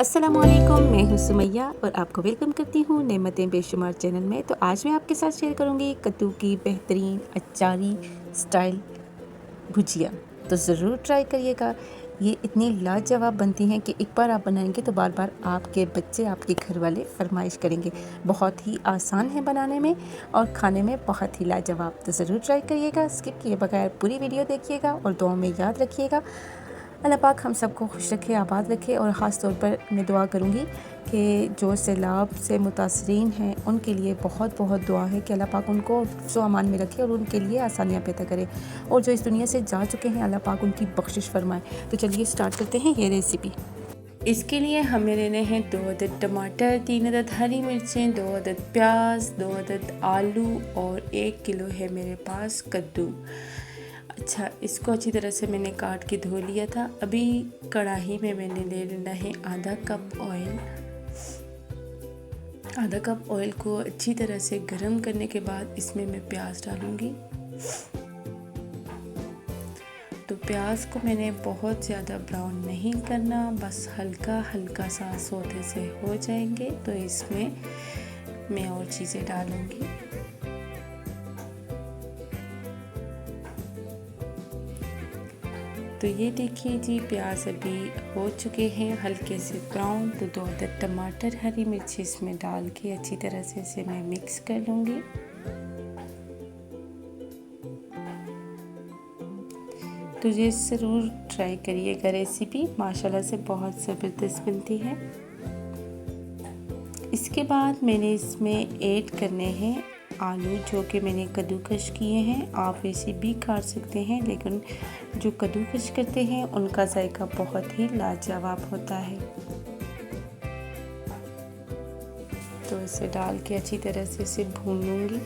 अस्सलामुअलैकुम, मैं हूँ सुमैया और आपको वेलकम करती हूँ नेमतें बेशुमार चैनल में। तो आज मैं आपके साथ शेयर करूँगी कद्दू की बेहतरीन अचारी स्टाइल भुजिया। तो ज़रूर ट्राई करिएगा। ये इतनी लाजवाब बनती हैं कि एक बार आप बनाएंगे तो बार बार आपके बच्चे, आपके घर वाले फरमाइश करेंगे। बहुत ही आसान है बनाने में और खाने में बहुत ही लाजवाब। तो ज़रूर ट्राई करिएगा, स्किप किए बगैर पूरी वीडियो देखिएगा और दुआ में याद रखिएगा अल्लाह पाक हम सबको खुश रखे, आबाद रखे। और ख़ास तौर पर मैं दुआ करूँगी कि जो सैलाब से मुतासरीन हैं उनके लिए बहुत बहुत दुआ है कि अल्लाह पाक उनको हिफ्ज़ व अमान में रखे और उनके लिए आसानियाँ पैदा करे। और जो इस दुनिया से जा चुके हैं अल्लाह पाक उनकी बख्शिश फरमाए। तो चलिए स्टार्ट करते हैं ये रेसिपी। इसके लिए हमें लेने हैं 2 अदद टमाटर, 3 अदद हरी मिर्चें, 2 अदद प्याज, 2 अदद आलू और 1 किलो है मेरे पास कद्दू। अच्छा, इसको अच्छी तरह से मैंने काट के धो लिया था। अभी कढ़ाई में मैंने ले लेना है आधा कप ऑयल। आधा कप ऑयल को अच्छी तरह से गर्म करने के बाद इसमें मैं प्याज डालूँगी। तो प्याज को मैंने बहुत ज़्यादा ब्राउन नहीं करना, बस हल्का हल्का सा सौते से हो जाएंगे तो इसमें मैं और चीज़ें डालूँगी। तो ये देखिए जी, प्याज अभी हो चुके हैं हल्के से ब्राउन। तो 2 अदद टमाटर, हरी मिर्च इसमें डाल के अच्छी तरह से इसे मैं मिक्स कर लूँगी। तो ये ज़रूर ट्राई करिएगा रेसिपी, माशाल्लाह से बहुत ज़बरदस्त बनती है। इसके बाद मैंने इसमें ऐड करने हैं आलू, जो कि मैंने कद्दूकश किए हैं। आप वैसे भी काट सकते हैं, लेकिन जो कद्दूकश करते हैं उनका जायका बहुत ही लाजवाब होता है। तो इसे डाल के अच्छी तरह से इसे भून लूँगी।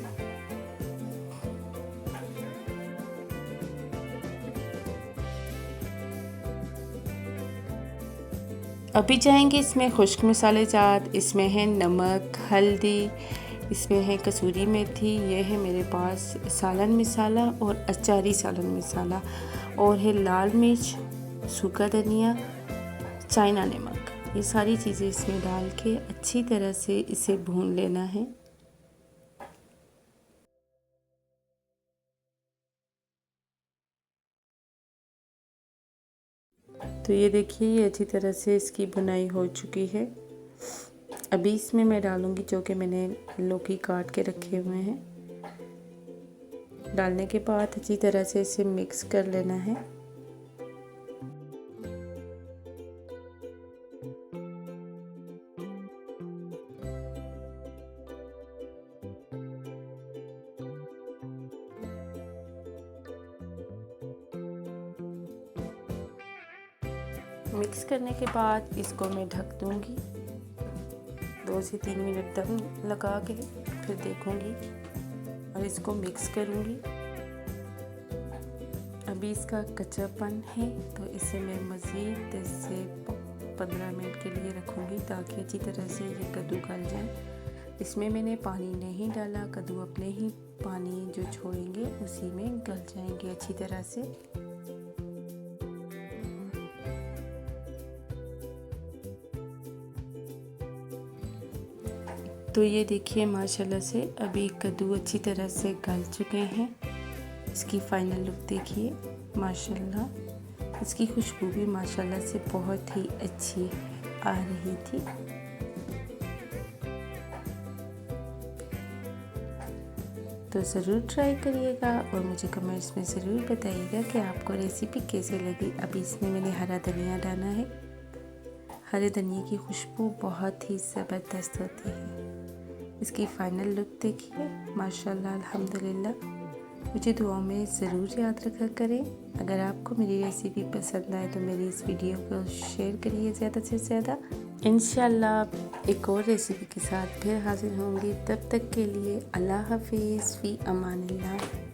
अभी जाएंगे इसमें खुश्क मसाले जात। इसमें है नमक, हल्दी, इसमें है कसूरी मेथी, ये है मेरे पास सालन मसाला और अचारी सालन मसाला, और है लाल मिर्च, सूखा धनिया, चाइना नमक। ये सारी चीज़ें इसमें डाल के अच्छी तरह से इसे भून लेना है। तो ये देखिए, ये अच्छी तरह से इसकी बुनाई हो चुकी है। अभी इसमें मैं डालूँगी जो कि मैंने लौकी काट के रखे हुए हैं। डालने के बाद अच्छी तरह से इसे मिक्स कर लेना है। मिक्स करने के बाद इसको मैं ढक दूँगी 2 से 3 मिनट दम लगा के, फिर देखूँगी और इसको मिक्स करूँगी। अभी इसका कच्चापन है तो इसे मैं मज़ीद 10 से 15 मिनट के लिए रखूँगी ताकि अच्छी तरह से ये कद्दू गल जाए। इसमें मैंने पानी नहीं डाला, कद्दू अपने ही पानी जो छोड़ेंगे उसी में गल जाएंगे अच्छी तरह से। तो ये देखिए, माशाल्लाह से अभी कद्दू अच्छी तरह से गल चुके हैं। इसकी फ़ाइनल लुक देखिए, माशाल्लाह इसकी खुशबू भी माशाल्लाह से बहुत ही अच्छी आ रही थी। तो ज़रूर ट्राई करिएगा और मुझे कमेंट्स में ज़रूर बताइएगा कि आपको रेसिपी कैसे लगी। अभी इसमें मैंने हरा धनिया डाला है। हरे धनिया की खुशबू बहुत ही ज़बरदस्त होती है। इसकी फ़ाइनल लुक देखिए, माशाल्लाह अल्हम्दुलिल्लाह। मुझे दुआ में ज़रूर याद रखा करें। अगर आपको मेरी रेसिपी पसंद आए तो मेरी इस वीडियो को शेयर करिए ज़्यादा से ज़्यादा। इंशाल्लाह एक और रेसिपी के साथ फिर हाजिर होंगी। तब तक के लिए अल्लाह हाफिज़, फ़ी अमानिल्लाह।